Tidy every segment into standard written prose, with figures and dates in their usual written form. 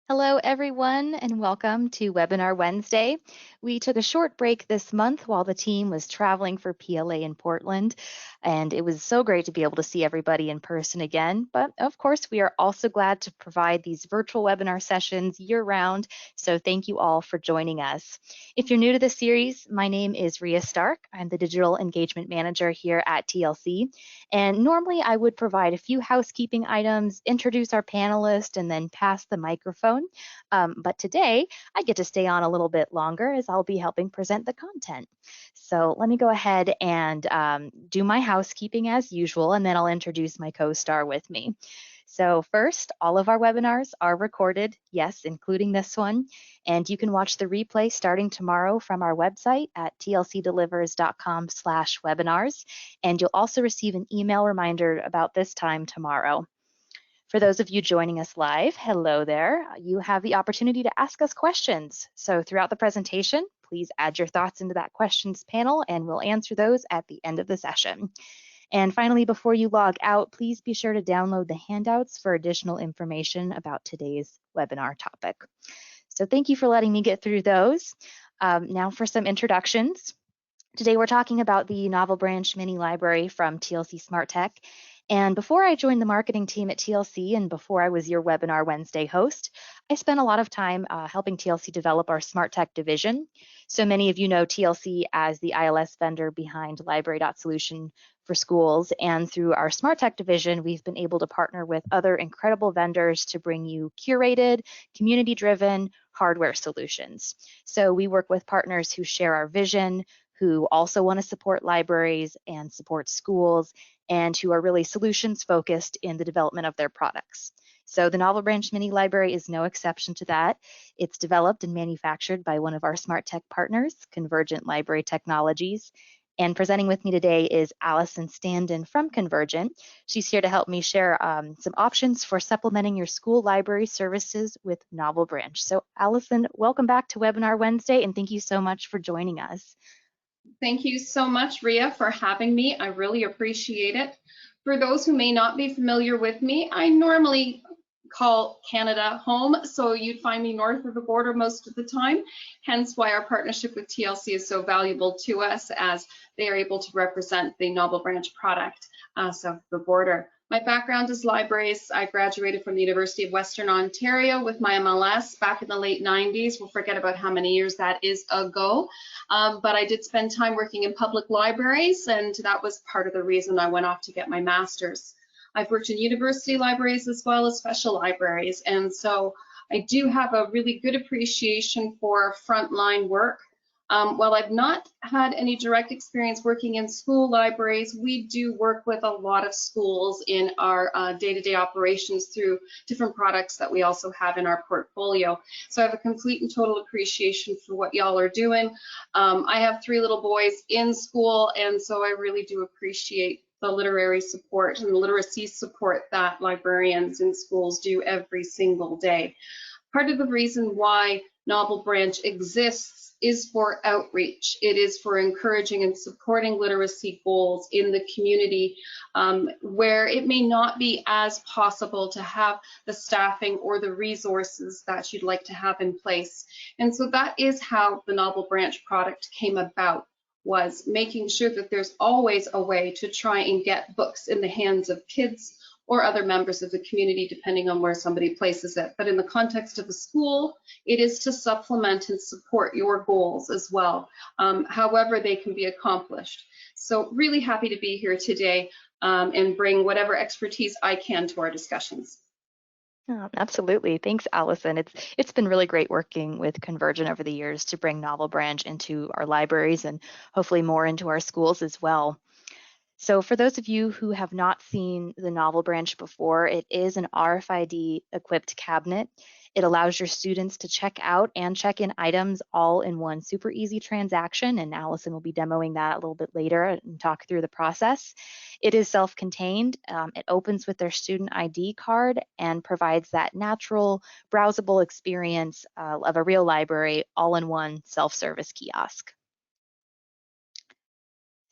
Hello, everyone, and welcome to Webinar Wednesday. We took a short break this month while the team was traveling for PLA in Portland, and it was so great to be able to see everybody in person again. But of course, we are also glad to provide these virtual webinar sessions year-round, so thank you all for joining us. If you're new to the series, my name is Rhia Stark. I'm the Digital Engagement Manager here at TLC, and normally I would provide a few housekeeping items, introduce our panelist, and then pass the microphone. But today I get to stay on a little bit longer as I'll be helping present the content. So let me go ahead and do my housekeeping as usual, and then I'll introduce my co-star with me. So first, all of our webinars are recorded, yes, including this one, and you can watch the replay starting tomorrow from our website at tlcdelivers.com/webinars, and you'll also receive an email reminder about this time tomorrow. For those of you joining us live, hello there. You have the opportunity to ask us questions. So throughout the presentation, please add your thoughts into that questions panel and we'll answer those at the end of the session. And finally, before you log out, please be sure to download the handouts for additional information about today's webinar topic. So thank you for letting me get through those. Now for some introductions. Today we're talking about the NovelBranch mini library from TLC Smart Tech. And before I joined the marketing team at TLC and before I was your Webinar Wednesday host, I spent a lot of time helping TLC develop our Smart Tech division. So many of you know TLC as the ILS vendor behind Library.Solution for schools. And through our Smart Tech division, we've been able to partner with other incredible vendors to bring you curated, community-driven hardware solutions. So we work with partners who share our vision, who also want to support libraries and support schools, and who are really solutions focused in the development of their products. So the NovelBranch mini library is no exception to that. It's developed and manufactured by one of our Smart Tech partners, Convergent Library Technologies. And presenting with me today is Allison Standen from Convergent. She's here to help me share some options for supplementing your school library services with NovelBranch. So Allison, welcome back to Webinar Wednesday, and thank you so much for joining us. Thank you so much, Rhia, for having me. I really appreciate it. For those who may not be familiar with me, I normally call Canada home, so you'd find me north of the border most of the time, hence why our partnership with TLC is so valuable to us, as they are able to represent the NovelBranch product south of the border. My background is libraries. I graduated from the University of Western Ontario with my MLS back in the late 90s. We'll forget about how many years that is ago. But I did spend time working in public libraries, and that was part of the reason I went off to get my master's. I've worked in university libraries as well as special libraries, and so I do have a really good appreciation for frontline work. While I've not had any direct experience working in school libraries, we do work with a lot of schools in our day-to-day operations through different products that we also have in our portfolio. So I have a complete and total appreciation for what y'all are doing. I have 3 little boys in school, and so I really do appreciate the literary support and the literacy support that librarians in schools do every single day. Part of the reason why NovelBranch exists is for outreach. It is for encouraging and supporting literacy goals in the community where it may not be as possible to have the staffing or the resources that you'd like to have in place. And so that is how the NovelBranch product came about, was making sure that there's always a way to try and get books in the hands of kids or other members of the community, depending on where somebody places it. But in the context of a school, it is to supplement and support your goals as well, however they can be accomplished. So really happy to be here today and bring whatever expertise I can to our discussions. Oh, absolutely. Thanks, Allison. It's been really great working with Convergent over the years to bring NovelBranch into our libraries and hopefully more into our schools as well. So for those of you who have not seen the NovelBranch before, it is an RFID equipped cabinet. It allows your students to check out and check in items all in one super easy transaction, and Allison will be demoing that a little bit later and talk through the process. It is self-contained. It opens with their student ID card and provides that natural, browsable experience of a real library all in one self-service kiosk.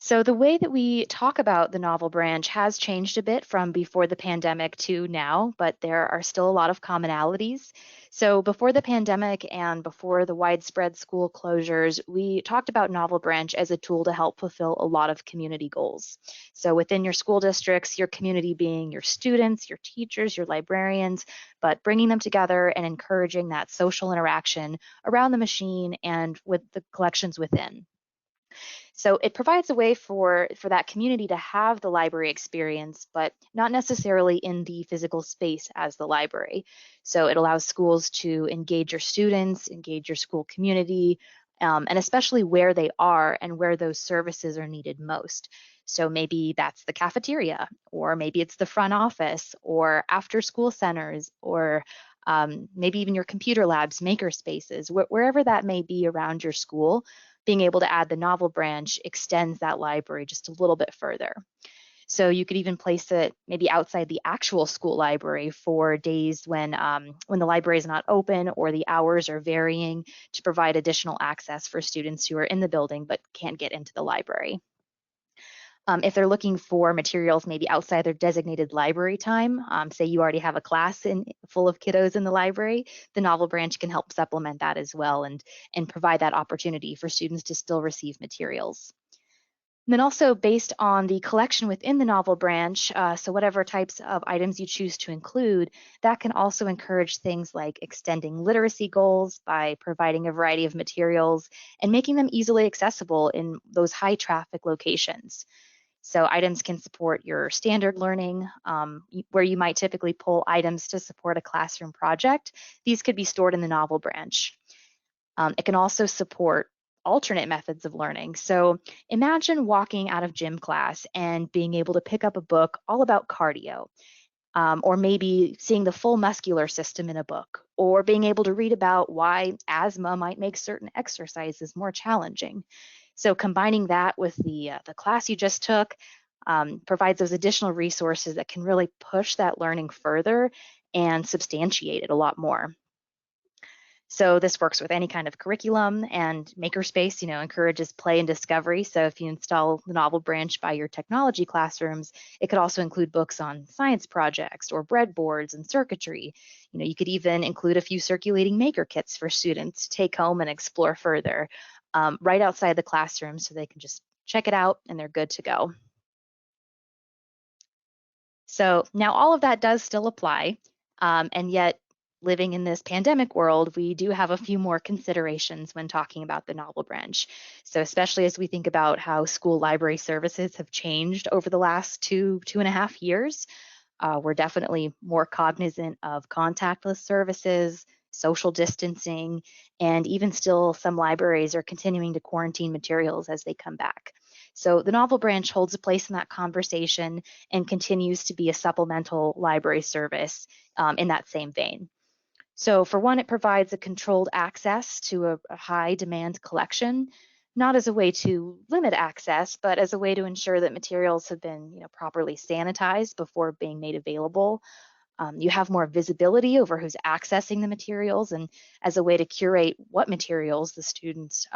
So the way that we talk about the NovelBranch has changed a bit from before the pandemic to now, but there are still a lot of commonalities. So before the pandemic and before the widespread school closures, we talked about NovelBranch as a tool to help fulfill a lot of community goals. So within your school districts, your community being your students, your teachers, your librarians, but bringing them together and encouraging that social interaction around the machine and with the collections within. So it provides a way for that community to have the library experience, but not necessarily in the physical space as the library. So it allows schools to engage your students, engage your school community, and especially where they are and where those services are needed most. So maybe that's the cafeteria, or maybe it's the front office, or after school centers, or maybe even your computer labs, maker spaces, wherever that may be around your school. Being able to add the NovelBranch extends that library just a little bit further. So you could even place it maybe outside the actual school library for days when the library is not open or the hours are varying to provide additional access for students who are in the building but can't get into the library. If they're looking for materials maybe outside their designated library time, say you already have a class full of kiddos in the library, the NovelBranch can help supplement that as well and provide that opportunity for students to still receive materials. And then also based on the collection within the NovelBranch, so whatever types of items you choose to include, that can also encourage things like extending literacy goals by providing a variety of materials and making them easily accessible in those high traffic locations. So items can support your standard learning, where you might typically pull items to support a classroom project. These could be stored in the NovelBranch. It can also support alternate methods of learning. So imagine walking out of gym class and being able to pick up a book all about cardio, or maybe seeing the full muscular system in a book, or being able to read about why asthma might make certain exercises more challenging. So combining that with the class you just took provides those additional resources that can really push that learning further and substantiate it a lot more. So this works with any kind of curriculum, and Makerspace, encourages play and discovery. So if you install the NovelBranch by your technology classrooms, it could also include books on science projects or breadboards and circuitry. You could even include a few circulating maker kits for students to take home and explore further, right outside the classroom, so they can just check it out and they're good to go. So now all of that does still apply, and yet living in this pandemic world, we do have a few more considerations when talking about the NovelBranch. So especially as we think about how school library services have changed over the last 2.5 years, we're definitely more cognizant of contactless services, social distancing, and even still some libraries are continuing to quarantine materials as they come back. So the NovelBranch holds a place in that conversation and continues to be a supplemental library service in that same vein. So for one, it provides a controlled access to a high demand collection, not as a way to limit access, but as a way to ensure that materials have been properly sanitized before being made available. You have more visibility over who's accessing the materials and as a way to curate what materials the students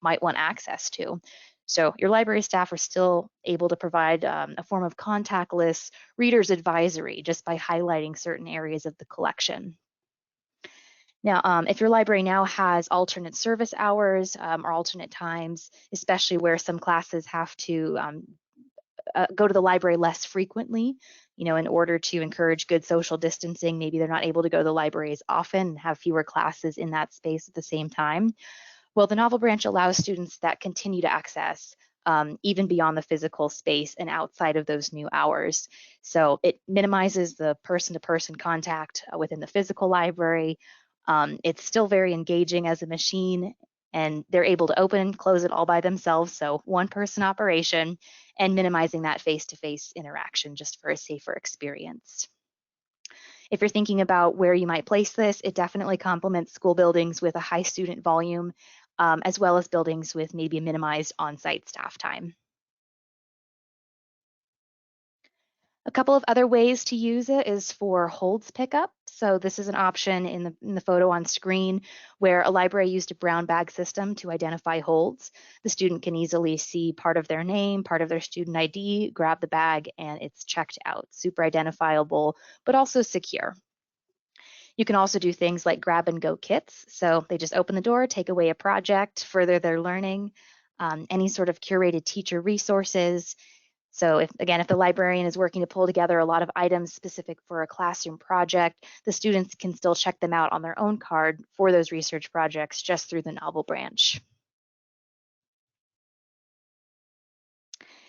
might want access to. So your library staff are still able to provide a form of contactless reader's advisory just by highlighting certain areas of the collection. Now, if your library now has alternate service hours or alternate times, especially where some classes have to go to the library less frequently, in order to encourage good social distancing, maybe they're not able to go to the library as often and have fewer classes in that space at the same time. Well, the NovelBranch allows students that continue to access even beyond the physical space and outside of those new hours. So it minimizes the person-to-person contact within the physical library. It's still very engaging as a machine, and they're able to open and close it all by themselves. So one person operation, and minimizing that face-to-face interaction just for a safer experience. If you're thinking about where you might place this, it definitely complements school buildings with a high student volume, as well as buildings with maybe a minimized on-site staff time. A couple of other ways to use it is for holds pickup. So this is an option in the photo on screen where a library used a brown bag system to identify holds. The student can easily see part of their name, part of their student ID, grab the bag, and it's checked out. Super identifiable, but also secure. You can also do things like grab and go kits. So they just open the door, take away a project, further their learning, any sort of curated teacher resources. So if the librarian is working to pull together a lot of items specific for a classroom project, the students can still check them out on their own card for those research projects just through the NovelBranch.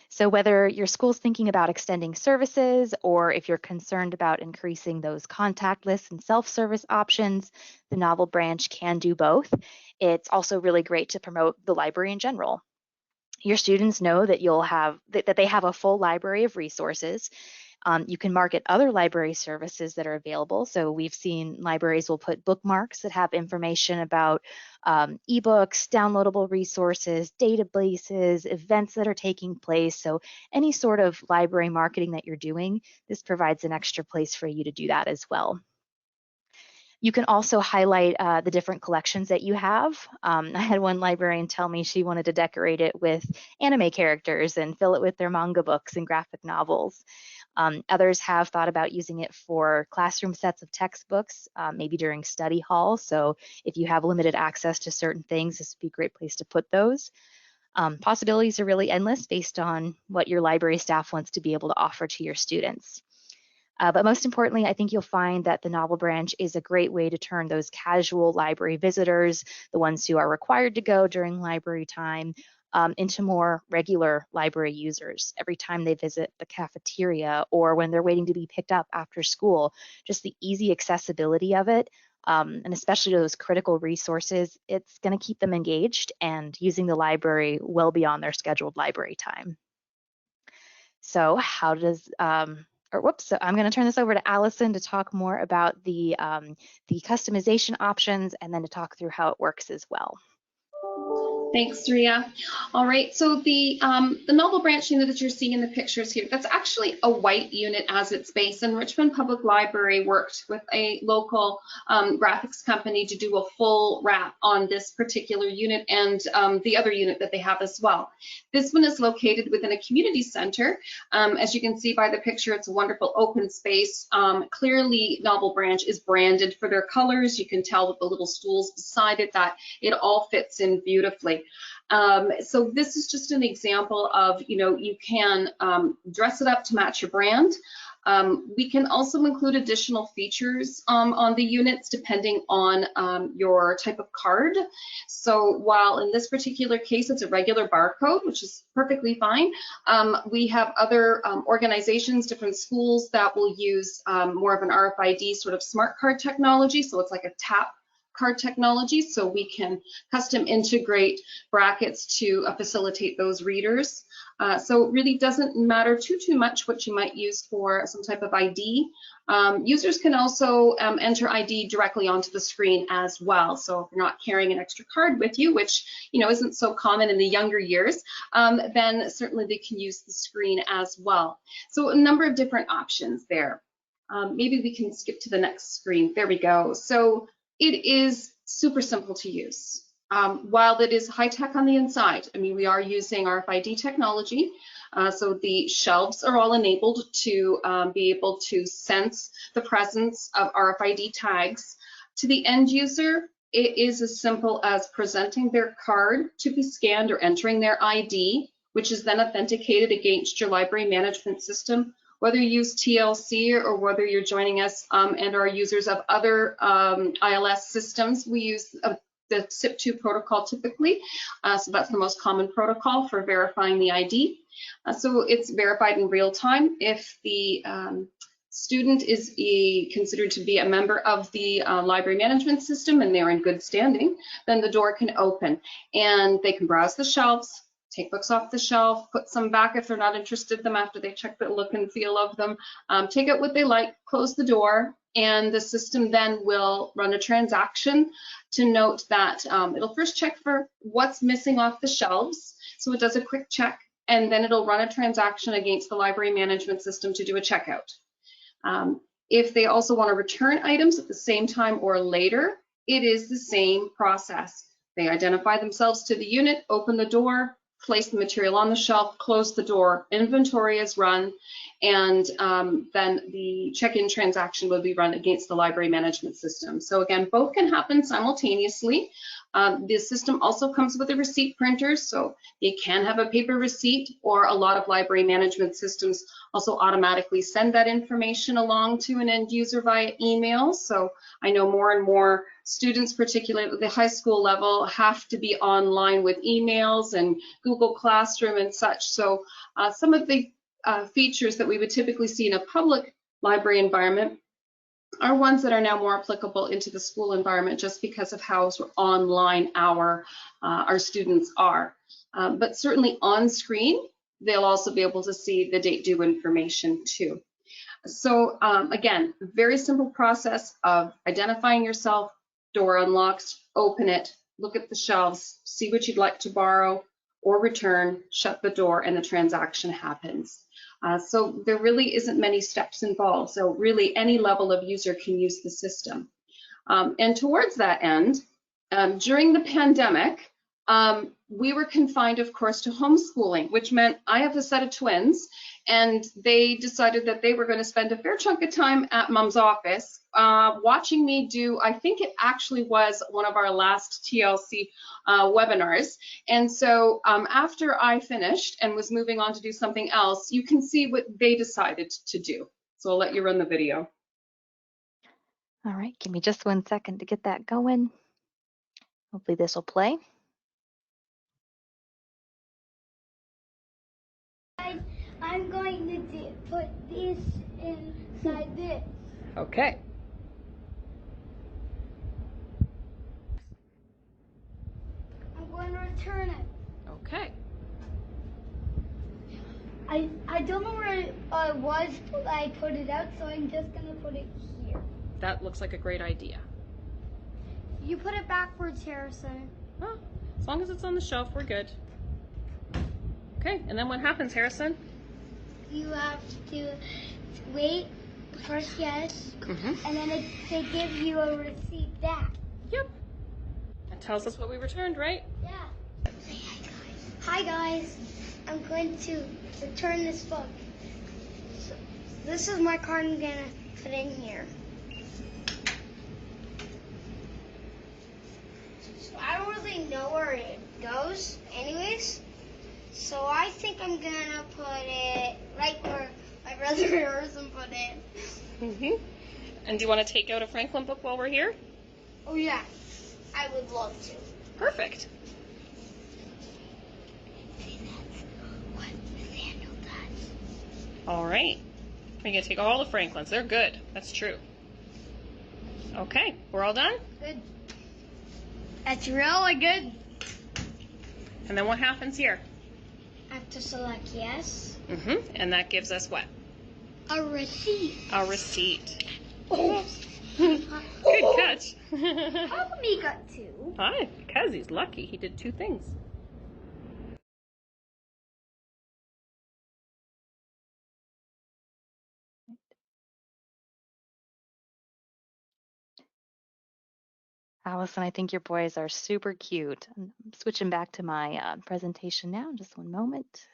So whether your school's thinking about extending services or if you're concerned about increasing those contactless and self-service options, the NovelBranch can do both. It's also really great to promote the library in general. Your students know that that they have a full library of resources. You can market other library services that are available. So we've seen libraries will put bookmarks that have information about ebooks, downloadable resources, databases, events that are taking place. So any sort of library marketing that you're doing, this provides an extra place for you to do that as well. You can also highlight the different collections that you have. I had one librarian tell me she wanted to decorate it with anime characters and fill it with their manga books and graphic novels. Others have thought about using it for classroom sets of textbooks, maybe during study hall. So if you have limited access to certain things, this would be a great place to put those. Possibilities are really endless based on what your library staff wants to be able to offer to your students. But most importantly, I think you'll find that the NovelBranch is a great way to turn those casual library visitors, the ones who are required to go during library time, into more regular library users every time they visit the cafeteria or when they're waiting to be picked up after school. Just the easy accessibility of it, and especially those critical resources, it's going to keep them engaged and using the library well beyond their scheduled library time. So how does, so I'm going to turn this over to Allison to talk more about the customization options and then to talk through how it works as well. Thanks, Rhia. All right, so the NovelBranch unit that you're seeing in the pictures here, that's actually a white unit as its base, and Richmond Public Library worked with a local graphics company to do a full wrap on this particular unit and the other unit that they have as well. This one is located within a community center. As you can see by the picture, it's a wonderful open space. Clearly, NovelBranch is branded for their colors. You can tell with the little stools beside it that it all fits in beautifully. So this is just an example of, you can dress it up to match your brand. We can also include additional features on the units depending on your type of card. So while in this particular case it's a regular barcode, which is perfectly fine, we have other organizations, different schools that will use more of an RFID sort of smart card technology. So it's like a tap card technology, so we can custom integrate brackets to facilitate those readers. So it really doesn't matter too much what you might use for some type of ID. Users can also enter ID directly onto the screen as well. So if you're not carrying an extra card with you, which isn't so common in the younger years, then certainly they can use the screen as well. So a number of different options there. Maybe we can skip to the next screen. There we go. So it is super simple to use. While it is high tech on the inside, we are using RFID technology, so the shelves are all enabled to be able to sense the presence of RFID tags. To the end user, it is as simple as presenting their card to be scanned or entering their ID, which is then authenticated against your library management system. Whether you use TLC or whether you're joining us and are users of other ILS systems, we use the SIP2 protocol typically. So that's the most common protocol for verifying the ID. So it's verified in real time. If the student is considered to be a member of the library management system and they're in good standing, then the door can open and they can browse the shelves, take books off the shelf, put some back if they're not interested in them after they check the look and feel of them, take out what they like, close the door, and the system then will run a transaction to note that it'll first check for what's missing off the shelves. So it does a quick check, and then it'll run a transaction against the library management system to do a checkout. If they also want to return items at the same time or later, it is the same process. They identify themselves to the unit, open the door, place the material on the shelf, close the door, inventory is run, and then the check-in transaction will be run against the library management system. So again, both can happen simultaneously. The system also comes with a receipt printer, so you can have a paper receipt, or a lot of library management systems also automatically send that information along to an end user via email. So I know more and more students, particularly at the high school level, have to be online with emails and Google Classroom and such. So some of the features that we would typically see in a public library environment are ones that are now more applicable into the school environment, just because of how online our students are. But certainly on screen, they'll also be able to see the date due information too. So again, very simple process of identifying yourself, door unlocks, open it, look at the shelves, see what you'd like to borrow or return, shut the door, and the transaction happens. So there really isn't many steps involved. So really any level of user can use the system. And towards that end, during the pandemic, we were confined, of course, to homeschooling, which meant I have a set of twins, and they decided that they were going to spend a fair chunk of time at mom's office watching me do, I think it actually was one of our last TLC webinars. And so after I finished and was moving on to do something else, you can see what they decided to do. So I'll let you run the video. All right, give me just 1 second to get that going. Hopefully this will play. I'm going to put this inside this. Okay. I'm going to return it. Okay. I don't know where it was, but I put it out, so I'm just going to put it here. That looks like a great idea. You put it backwards, Harrison. Huh? As long as it's on the shelf, we're good. Okay, and then what happens, Harrison? You have to wait, first yes, and then they give you a receipt back. Yep. That tells us what we returned, right? Yeah. Hi guys, I'm going to return this book. So this is my card I'm going to put in here. So I don't really know where it goes anyways. So I think I'm gonna put it right where my brother Harrison put it. And do you want to take out a Franklin book while we're here? Oh yeah, I would love to. Perfect. See, that's what Nathaniel does. All right. We're going to take all the Franklins. They're good. That's true. Okay, we're all done? Good. That's really good. And then what happens here? I have to select yes. And that gives us what? A receipt. A receipt. Oh. Good catch. How come he got two? Hi, because he's lucky. He did two things. Allison, I think your boys are super cute. I'm switching back to my presentation now. Just 1 moment.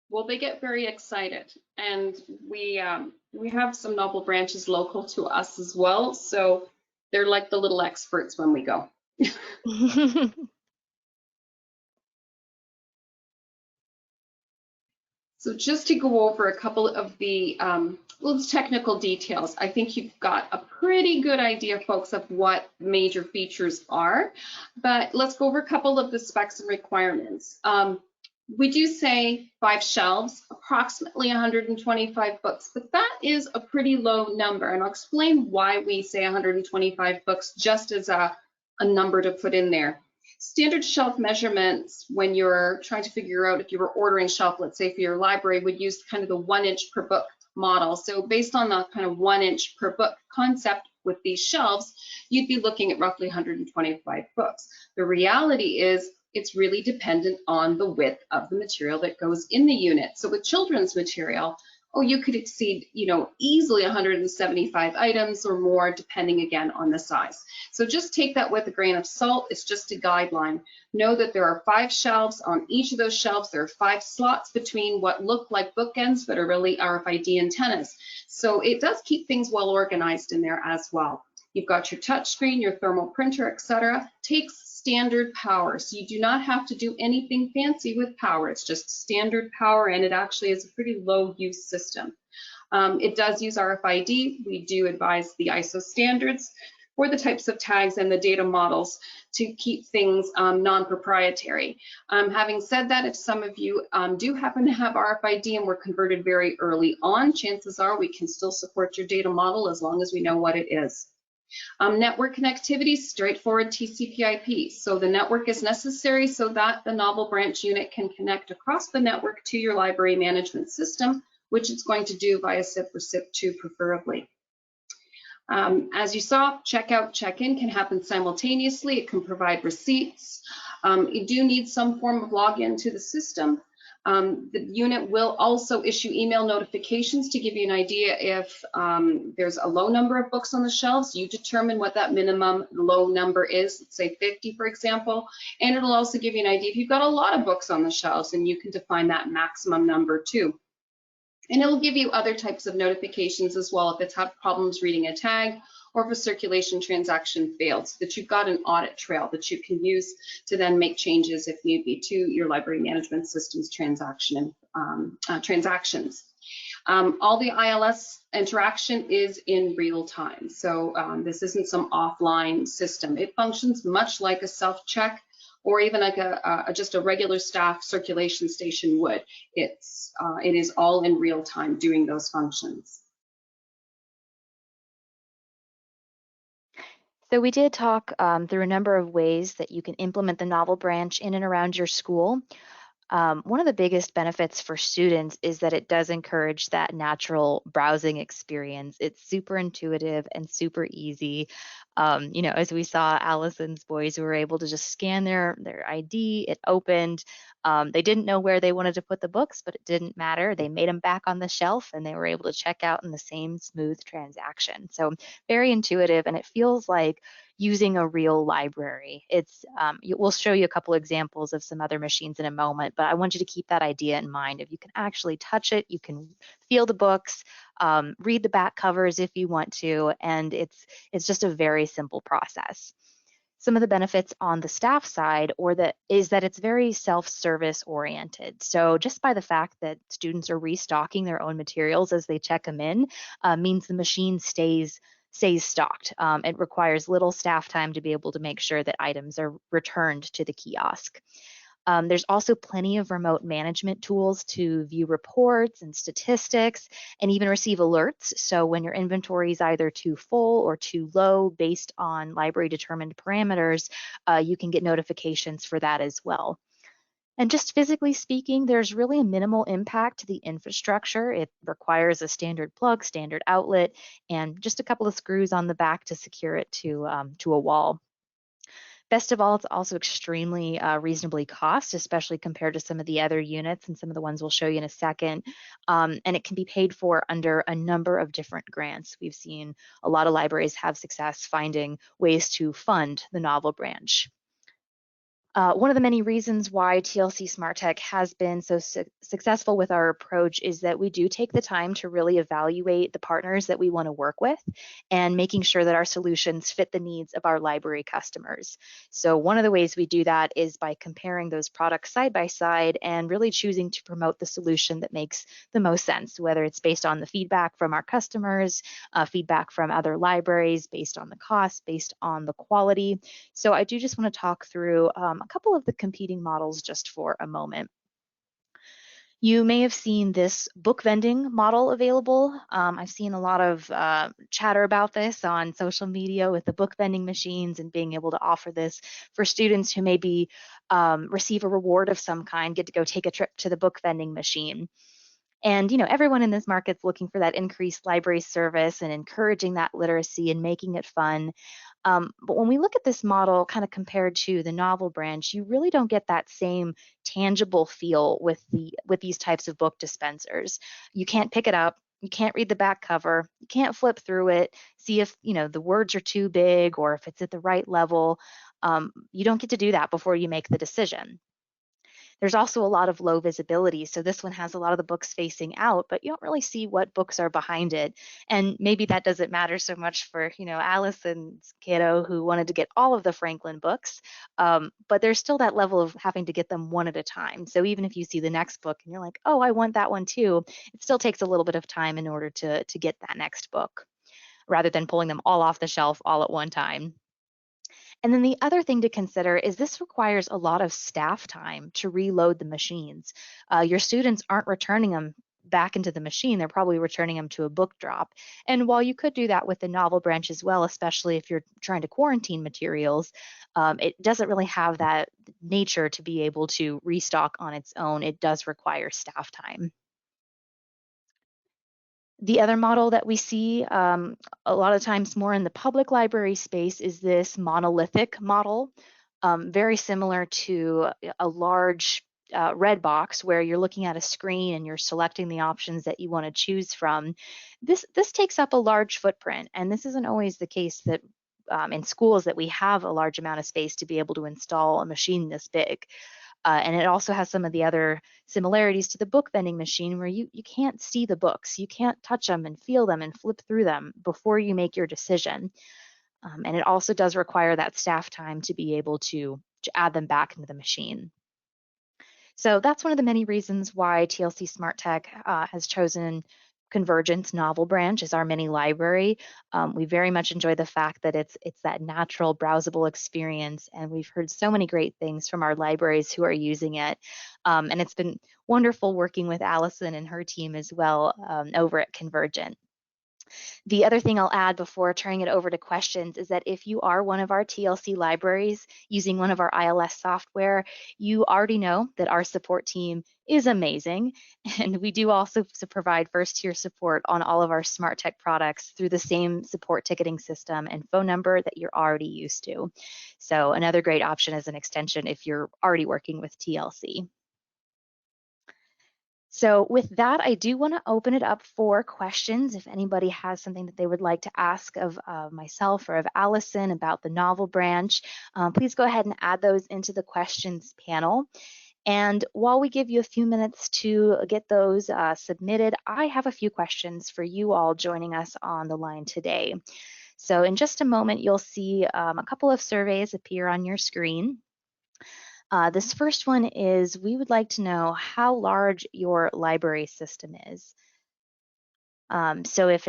Well, they get very excited, and we have some novel branches local to us as well, so they're like the little experts when we go. So just to go over a couple of the little technical details, I think you've got a pretty good idea, folks, of what major features are, but let's go over a couple of the specs and requirements. We do say 5 shelves, approximately 125 books, but that is a pretty low number, and I'll explain why we say 125 books just as a number to put in there. Standard shelf measurements, when you're trying to figure out if you were ordering shelf, let's say for your library, would use kind of the 1 inch per book model. So based on the kind of 1 inch per book concept with these shelves, you'd be looking at roughly 125 books. The reality is it's really dependent on the width of the material that goes in the unit. So with children's material, oh, you could exceed, easily 175 items or more, depending again on the size. So just take that with a grain of salt. It's just a guideline. Know that there are 5 shelves. On each of those shelves, there are 5 slots between what look like bookends, but are really RFID antennas. So it does keep things well organized in there as well. You've got your touch screen, your thermal printer, etc. Takes standard power, so you do not have to do anything fancy with power. It's just standard power, and it actually is a pretty low use system. It does use RFID. We do advise the ISO standards for the types of tags and the data models to keep things non-proprietary. Having said that, if some of you do happen to have RFID and were converted very early on, chances are we can still support your data model as long as we know what it is. Network connectivity, straightforward TCP/IP. So the network is necessary so that the NovelBranch unit can connect across the network to your library management system, which it's going to do via SIP or SIP2 preferably. As you saw, checkout, check-in can happen simultaneously. It can provide receipts. You do need some form of login to the system. The unit will also issue email notifications to give you an idea if there's a low number of books on the shelves. You determine what that minimum low number is, let's say 50, for example, and it'll also give you an idea if you've got a lot of books on the shelves, and you can define that maximum number too. And it'll give you other types of notifications as well if it's had problems reading a tag, or if a circulation transaction failed, so that you've got an audit trail that you can use to then make changes if need be to your library management system's transactions. All the ILS interaction is in real time, so this isn't some offline system. It functions much like a self-check, or even like just a regular staff circulation station would. It is all in real time doing those functions. So we did talk through a number of ways that you can implement the NovelBranch in and around your school. One of the biggest benefits for students is that it does encourage that natural browsing experience. It's super intuitive and super easy. As we saw Allison's boys who were able to just scan their ID, it opened. They didn't know where they wanted to put the books, but it didn't matter. They made them back on the shelf and they were able to check out in the same smooth transaction. So very intuitive, and it feels like using a real library. We'll show you a couple examples of some other machines in a moment, but I want you to keep that idea in mind. If you can actually touch it, you can feel the books, read the back covers if you want to, and it's just a very simple process. Some of the benefits on the staff side is that it's very self-service oriented. So just by the fact that students are restocking their own materials as they check them in means the machine stays stocked. It requires little staff time to be able to make sure that items are returned to the kiosk. There's also plenty of remote management tools to view reports and statistics and even receive alerts. So when your inventory is either too full or too low based on library determined parameters, you can get notifications for that as well. And just physically speaking, there's really a minimal impact to the infrastructure. It requires a standard plug, standard outlet, and just a couple of screws on the back to secure it to a wall. Best of all, it's also extremely reasonably cost, especially compared to some of the other units and some of the ones we'll show you in a second. And it can be paid for under a number of different grants. We've seen a lot of libraries have success finding ways to fund the NovelBranch. One of the many reasons why TLC Smart Tech has been so successful with our approach is that we do take the time to really evaluate the partners that we want to work with and making sure that our solutions fit the needs of our library customers. So one of the ways we do that is by comparing those products side by side and really choosing to promote the solution that makes the most sense, whether it's based on the feedback from our customers, feedback from other libraries, based on the cost, based on the quality. So I do just want to talk through a couple of the competing models just for a moment. You may have seen this book vending model available. I've seen a lot of chatter about this on social media with the book vending machines and being able to offer this for students who maybe receive a reward of some kind, get to go take a trip to the book vending machine. And everyone in this market's looking for that increased library service and encouraging that literacy and making it fun. But when we look at this model kind of compared to the NovelBranch, you really don't get that same tangible feel with these types of book dispensers. You can't pick it up. You can't read the back cover. You can't flip through it, see if the words are too big or if it's at the right level. You don't get to do that before you make the decision. There's also a lot of low visibility. So this one has a lot of the books facing out, but you don't really see what books are behind it. And maybe that doesn't matter so much for, Allison's kiddo who wanted to get all of the Franklin books. But there's still that level of having to get them one at a time. So even if you see the next book and you're like, oh, I want that one too, it still takes a little bit of time in order to get that next book rather than pulling them all off the shelf all at one time. And then the other thing to consider is this requires a lot of staff time to reload the machines. Your students aren't returning them back into the machine, they're probably returning them to a book drop. And while you could do that with the NovelBranch as well, especially if you're trying to quarantine materials, it doesn't really have that nature to be able to restock on its own. It does require staff time. The other model that we see a lot of times more in the public library space is this monolithic model, very similar to a large red box where you're looking at a screen and you're selecting the options that you want to choose from. This takes up a large footprint, and this isn't always the case that in schools that we have a large amount of space to be able to install a machine this big. And it also has some of the other similarities to the book vending machine where you can't see the books. You can't touch them and feel them and flip through them before you make your decision. And it also does require that staff time to be able to add them back into the machine. So that's one of the many reasons why TLC Smart Tech has chosen Convergent's NovelBranch as our mini library. We very much enjoy the fact that it's that natural browsable experience, and we've heard so many great things from our libraries who are using it. And it's been wonderful working with Allison and her team as well over at Convergent. The other thing I'll add before turning it over to questions is that if you are one of our TLC libraries using one of our ILS software, you already know that our support team is amazing. And we do also provide first-tier support on all of our smart tech products through the same support ticketing system and phone number that you're already used to. So another great option as an extension if you're already working with TLC. So with that, I do want to open it up for questions. If anybody has something that they would like to ask of myself or of Allison about the NovelBranch, please go ahead and add those into the questions panel. And while we give you a few minutes to get those submitted, I have a few questions for you all joining us on the line today. So in just a moment, you'll see a couple of surveys appear on your screen. This first one is, we would like to know how large your library system is. So if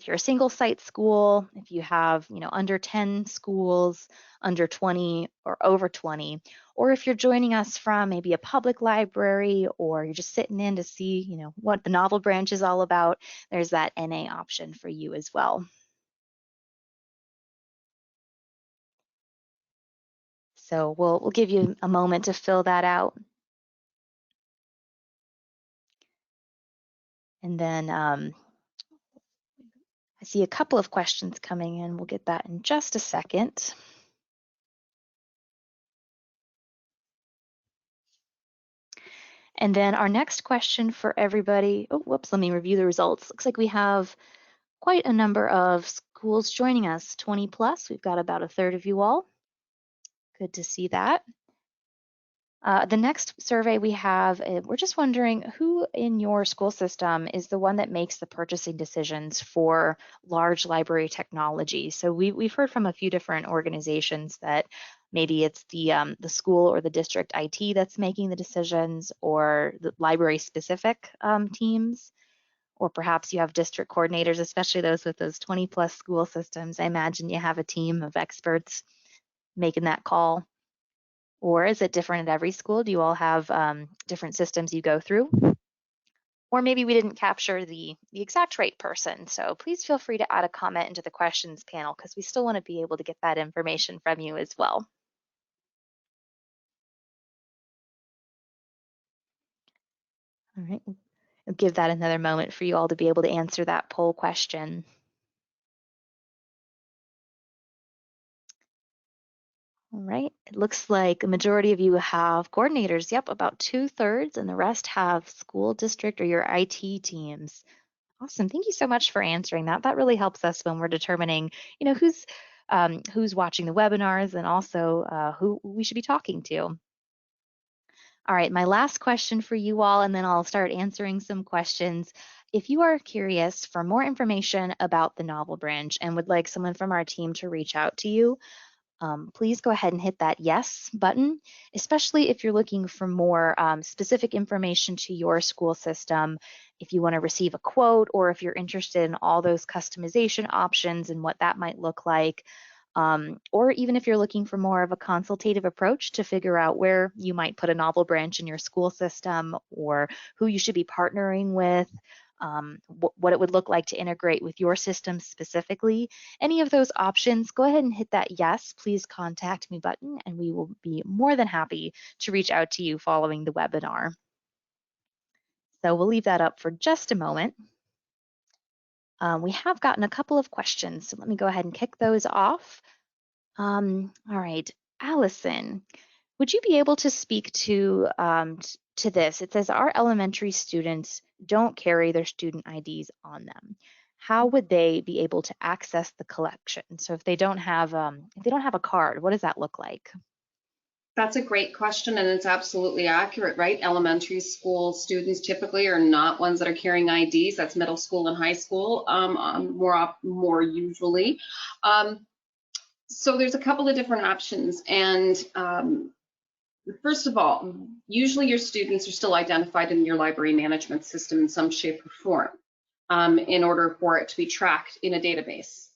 you're a single site school, if you have under 10 schools, under 20 or over 20, or if you're joining us from maybe a public library or you're just sitting in to see what the NovelBranch is all about, there's that NA option for you as well. So we'll give you a moment to fill that out. And then I see a couple of questions coming in. We'll get that in just a second. And then our next question for everybody, oh, whoops, let me review the results. Looks like we have quite a number of schools joining us, 20 plus. We've got about a third of you all. Good to see that. The next survey we have, we're just wondering who in your school system is the one that makes the purchasing decisions for large library technology. So we've heard from a few different organizations that maybe it's the school or the district IT that's making the decisions, or the library specific teams, or perhaps you have district coordinators, especially those with those 20 plus school systems. I imagine you have a team of experts making that call. Or is it different at every school? Do you all have different systems you go through? Or maybe we didn't capture the exact right person. So please feel free to add a comment into the questions panel because we still want to be able to get that information from you as well. All right. I'll give that another moment for you all to be able to answer that poll question. All right, it looks like a majority of you have coordinators. Yep, about 2/3, and the rest have school district or your IT teams. Awesome, thank you so much for answering that. That really helps us when we're determining, who's watching the webinars and also who we should be talking to. All right, my last question for you all, and then I'll start answering some questions. If you are curious for more information about the NovelBranch and would like someone from our team to reach out to you, please go ahead and hit that yes button, especially if you're looking for more specific information to your school system, if you want to receive a quote, or if you're interested in all those customization options and what that might look like. Or even if you're looking for more of a consultative approach to figure out where you might put a NovelBranch in your school system or who you should be partnering with, what it would look like to integrate with your system specifically, any of those options, go ahead and hit that yes, please contact me button, and we will be more than happy to reach out to you following the webinar. So we'll leave that up for just a moment. We have gotten a couple of questions, so let me go ahead and kick those off. All right, Allison, would you be able to speak to this? It says our elementary students don't carry their student IDs on them. How would they be able to access the collection? So if they don't have a card, what does that look like? That's a great question, and it's absolutely accurate, right? Elementary school students typically are not ones that are carrying IDs. That's middle school and high school, more usually. So there's a couple of different options, and first of all, usually your students are still identified in your library management system in some shape or form in order for it to be tracked in a database.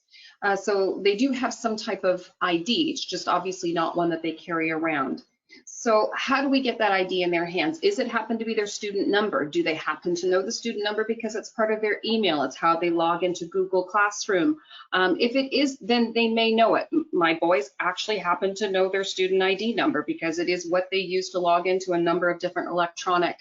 So they do have some type of ID, it's just obviously not one that they carry around. So how do we get that ID in their hands? Is it happen to be their student number? Do they happen to know the student number because it's part of their email? It's how they log into Google Classroom. If it is, then they may know it. My boys actually happen to know their student ID number because it is what they use to log into a number of different electronic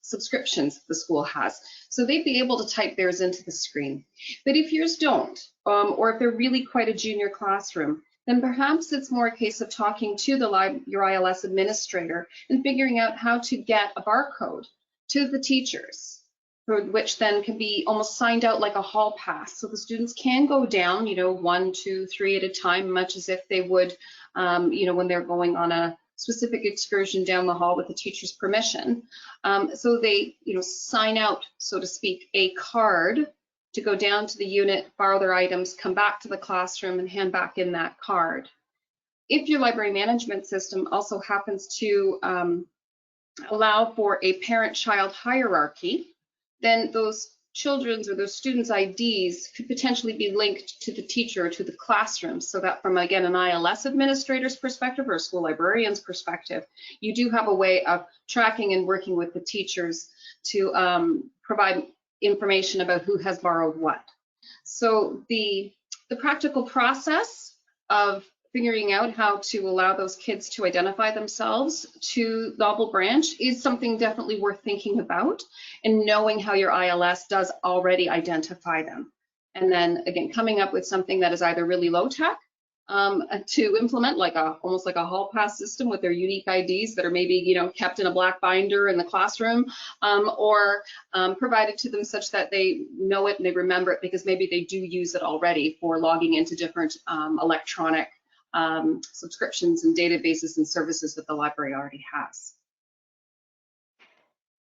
subscriptions the school has. So they'd be able to type theirs into the screen. But if yours don't, or if they're really quite a junior classroom, then perhaps it's more a case of talking to your ILS administrator and figuring out how to get a barcode to the teachers, which then can be almost signed out like a hall pass. So the students can go down, 1, 2, 3 at a time, much as if they would, when they're going on a specific excursion down the hall with the teacher's permission. So they, sign out, so to speak, a card to go down to the unit, borrow their items, come back to the classroom and hand back in that card. If your library management system also happens to allow for a parent-child hierarchy, then those children's or those students' IDs could potentially be linked to the teacher or to the classroom, so that from, again, an ILS administrator's perspective or a school librarian's perspective, you do have a way of tracking and working with the teachers to provide information about who has borrowed what. So the practical process of figuring out how to allow those kids to identify themselves to NovelBranch is something definitely worth thinking about, and knowing how your ILS does already identify them. And then again, coming up with something that is either really low tech to implement, like almost like a hall pass system with their unique IDs that are maybe kept in a black binder in the classroom, or provided to them such that they know it and they remember it because maybe they do use it already for logging into different electronic subscriptions and databases and services that the library already has.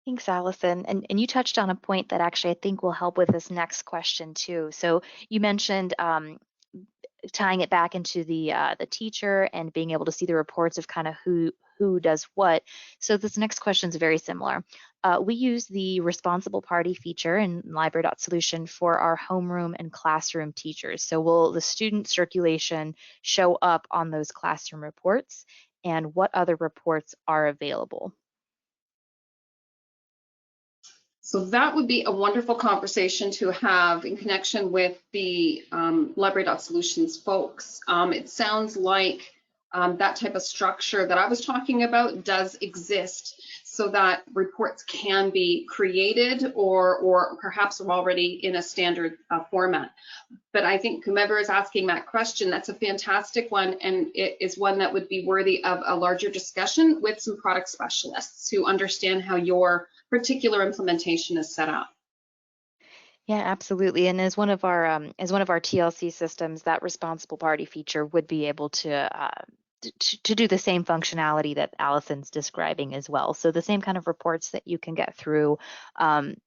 Thanks, Allison. And you touched on a point that actually I think will help with this next question too. So you mentioned tying it back into the teacher and being able to see the reports of kind of who does what. So this next question is very similar. We use the responsible party feature in library.solution for our homeroom and classroom teachers. So will the student circulation show up on those classroom reports, and what other reports are available? So that would be a wonderful conversation to have in connection with the library.solutions folks. It sounds like that type of structure that I was talking about does exist. so that reports can be created or perhaps are already in a standard format. But I think whomever is asking that question, that's a fantastic one, and it is one that would be worthy of a larger discussion with some product specialists who understand how your particular implementation is set up. Yeah, absolutely. And as one of our TLC systems, that responsible party feature would be able to do the same functionality that Allison's describing as well. So the same kind of reports that you can get through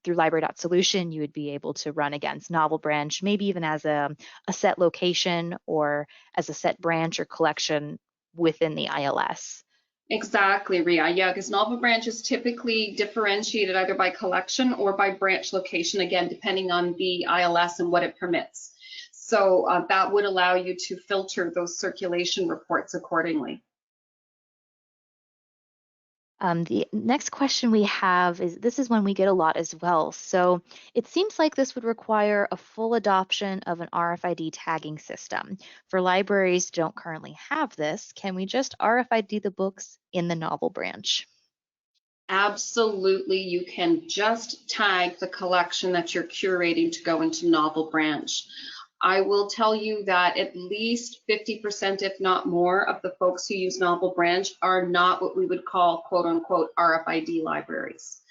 library.solution, you would be able to run against NovelBranch, maybe even as a set location or as a set branch or collection within the ILS. Exactly, Rhia. Yeah, because NovelBranch is typically differentiated either by collection or by branch location, again, depending on the ILS and what it permits. So that would allow you to filter those circulation reports accordingly. The next question we have is, this is one we get a lot as well. So it seems like this would require a full adoption of an RFID tagging system. For libraries that don't currently have this, can we just RFID the books in the NovelBranch? Absolutely, you can just tag the collection that you're curating to go into NovelBranch. I will tell you that at least 50%, if not more, of the folks who use NovelBranch are not what we would call quote unquote RFID libraries.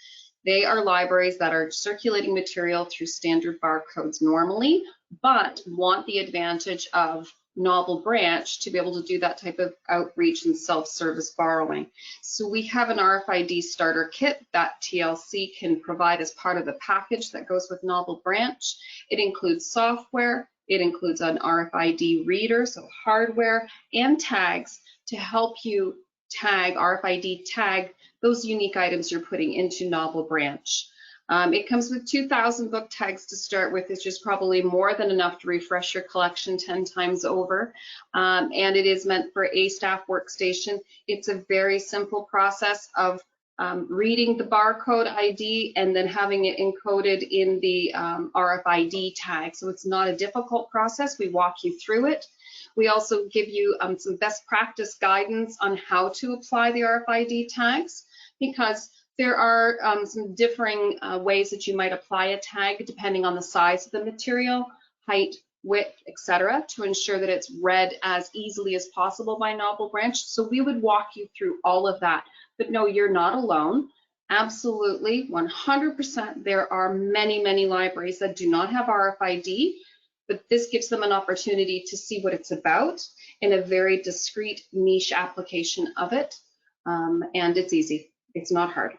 They are libraries that are circulating material through standard barcodes normally, but want the advantage of NovelBranch to be able to do that type of outreach and self-service borrowing. So we have an RFID starter kit that TLC can provide as part of the package that goes with NovelBranch. It includes software, it includes an RFID reader, so hardware, and tags to help you RFID tag those unique items you're putting into NovelBranch. It comes with 2,000 book tags to start with, which is probably more than enough to refresh your collection 10 times over. And it is meant for a staff workstation. It's a very simple process of reading the barcode ID and then having it encoded in the RFID tag. So it's not a difficult process. We walk you through it. We also give you some best practice guidance on how to apply the RFID tags, because there are some differing ways that you might apply a tag depending on the size of the material, height, width, etc., to ensure that it's read as easily as possible by NovelBranch. So we would walk you through all of that. But no, you're not alone. Absolutely, 100%. There are many, many libraries that do not have RFID, but this gives them an opportunity to see what it's about in a very discrete niche application of it. And it's easy. It's not hard.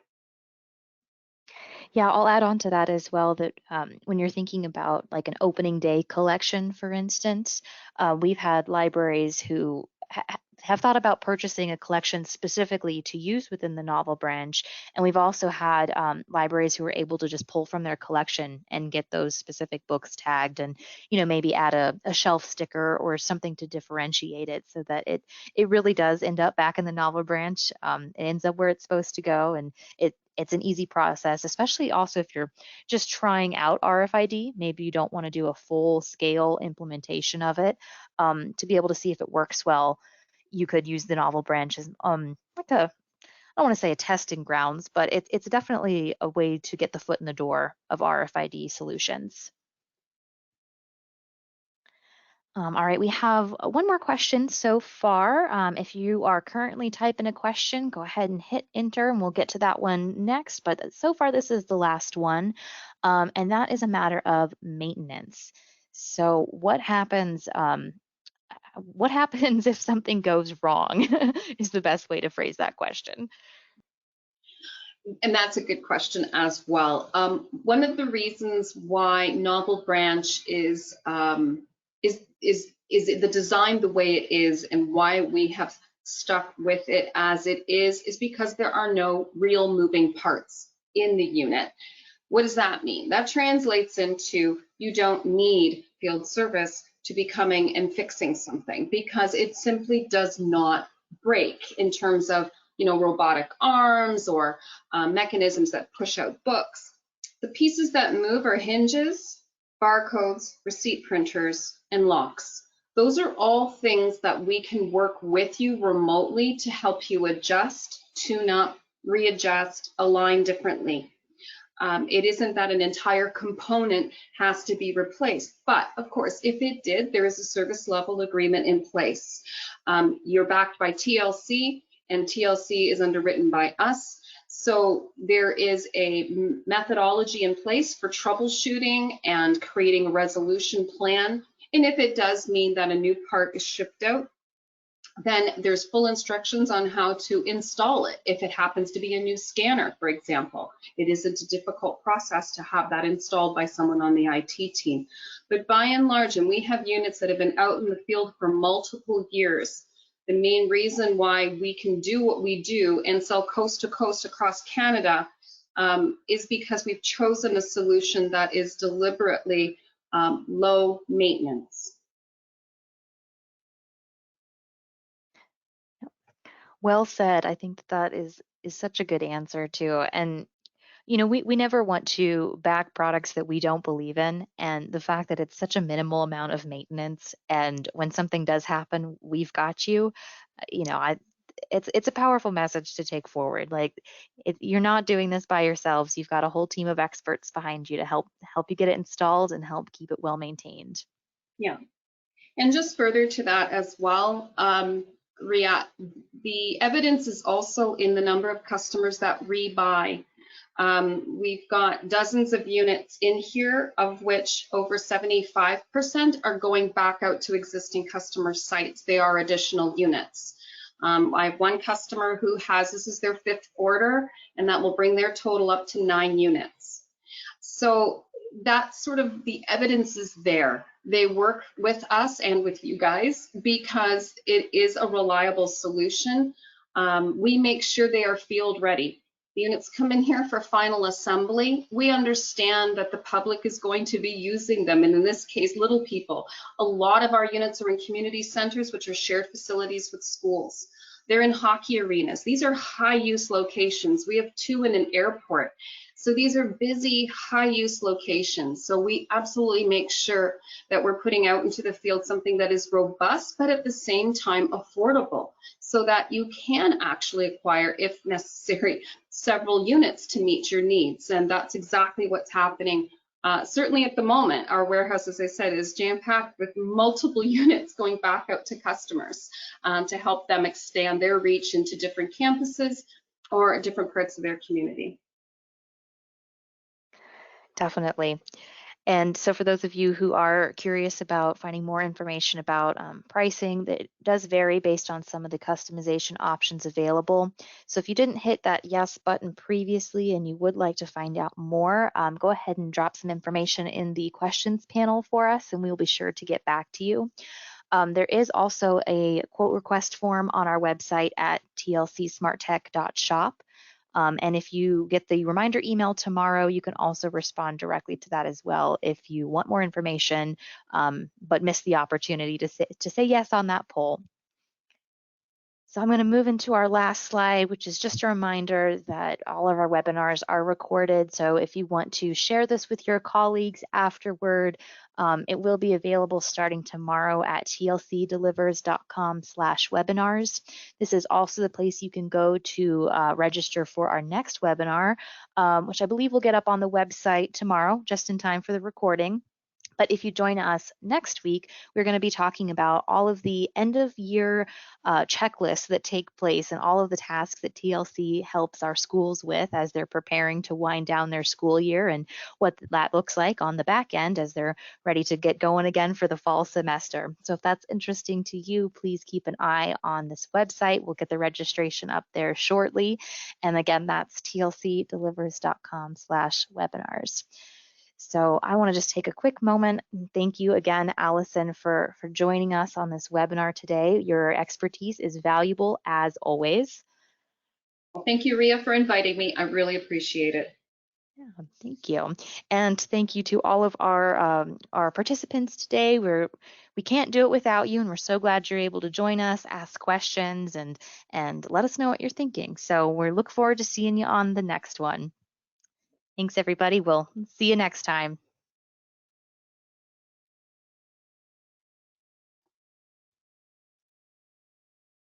Yeah, I'll add on to that as well that when you're thinking about like an opening day collection, for instance, we've had libraries who have thought about purchasing a collection specifically to use within the NovelBranch. And we've also had libraries who were able to just pull from their collection and get those specific books tagged and, you know, maybe add a shelf sticker or something to differentiate it so that it really does end up back in the NovelBranch. It ends up where it's supposed to go, and it's an easy process, especially also if you're just trying out RFID. Maybe you don't want to do a full scale implementation of it. To be able to see if it works well, you could use the NovelBranch as like I don't want to say a testing grounds, but it's definitely a way to get the foot in the door of RFID solutions. All right, we have one more question so far. If you are currently typing a question, go ahead and hit enter and we'll get to that one next. But so far, this is the last one, and that is a matter of maintenance. So what happens if something goes wrong is the best way to phrase that question. And that's a good question as well. One of the reasons why NovelBranch is the design the way it is and why we have stuck with it as it is because there are no real moving parts in the unit. What does that mean? That translates into you don't need field service to be coming and fixing something because it simply does not break in terms of, you know, robotic arms or mechanisms that push out books. The pieces that move are hinges, barcodes, receipt printers, and locks. Those are all things that we can work with you remotely to help you adjust, tune up, readjust, align differently. It isn't that an entire component has to be replaced, but of course, if it did, there is a service level agreement in place. You're backed by TLC, and TLC is underwritten by us. So there is a methodology in place for troubleshooting and creating a resolution plan. And if it does mean that a new part is shipped out, then there's full instructions on how to install it. If it happens to be a new scanner, for example, it isn't a difficult process to have that installed by someone on the IT team. But by and large, and we have units that have been out in the field for multiple years, the main reason why we can do what we do and sell coast to coast across Canada is because we've chosen a solution that is deliberately low maintenance. Well said. I think that is such a good answer too. And you know, we never want to back products that we don't believe in. And the fact that it's such a minimal amount of maintenance, and when something does happen, we've got you. You know, it's a powerful message to take forward. Like, you're not doing this by yourselves. You've got a whole team of experts behind you to help you get it installed and help keep it well maintained. Yeah. And just further to that as well, Rhia, the evidence is also in the number of customers that rebuy. We've got dozens of units in here, of which over 75% are going back out to existing customer sites. They are additional units. I have one customer who has, this is their 5th order, and that will bring their total up to 9 units. So that's sort of, the evidence is there. They work with us and with you guys because it is a reliable solution. We make sure they are field ready. The units come in here for final assembly. We understand that the public is going to be using them, and in this case, little people. A lot of our units are in community centers, which are shared facilities with schools. They're in hockey arenas. These are high-use locations. We have 2 in an airport. So these are busy, high-use locations. So we absolutely make sure that we're putting out into the field something that is robust, but at the same time affordable, so that you can actually acquire, if necessary, several units to meet your needs. And that's exactly what's happening. Certainly at the moment, our warehouse, as I said, is jam-packed with multiple units going back out to customers to help them expand their reach into different campuses or different parts of their community. Definitely. And so for those of you who are curious about finding more information about pricing, that does vary based on some of the customization options available. So if you didn't hit that yes button previously and you would like to find out more, go ahead and drop some information in the questions panel for us, and we'll be sure to get back to you. There is also a quote request form on our website at tlcsmarttech.shop. And if you get the reminder email tomorrow, you can also respond directly to that as well if you want more information, but missed the opportunity to say yes on that poll. So I'm going to move into our last slide, which is just a reminder that all of our webinars are recorded. So if you want to share this with your colleagues afterward, it will be available starting tomorrow at tlcdelivers.com/webinars. This is also the place you can go to register for our next webinar, which I believe will get up on the website tomorrow, just in time for the recording. But if you join us next week, we're going to be talking about all of the end of year checklists that take place and all of the tasks that TLC helps our schools with as they're preparing to wind down their school year, and what that looks like on the back end as they're ready to get going again for the fall semester. So if that's interesting to you, please keep an eye on this website. We'll get the registration up there shortly. And again, that's tlcdelivers.com/webinars. So I want to just take a quick moment and thank you again, Allison, for joining us on this webinar today. Your expertise is valuable as always. Well, thank you, Rhia, for inviting me. I really appreciate it. Yeah, thank you. And thank you to all of our participants today. We can't do it without you, and we're so glad you're able to join us, ask questions, and let us know what you're thinking. So we look forward to seeing you on the next one. Thanks, everybody. We'll see you next time.